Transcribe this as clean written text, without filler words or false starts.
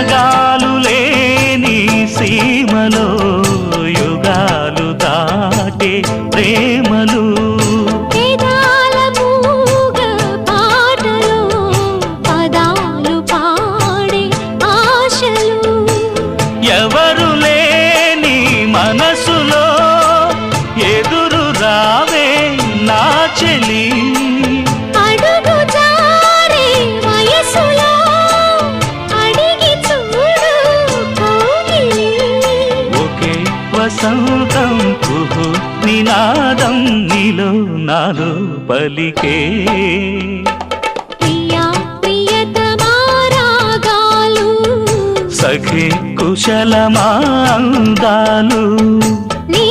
సరగాలు లేని సీమలో యుగాలు దాటే ప్రేమలు వేదాల మూగ పాటలో పదాలు పాడే ఆశలు ఎవరు లేని మనసులో ఎదురు రావే నా చెలి అడుగు జారే వయసులో అడిగి చూడు కౌగిలి ఒకే వసంతం కుహు నినాదం నీలో నాలో పలికే ప్రియా ప్రియతమా రాగాలు సఖి కుశలమా అందాలు నీ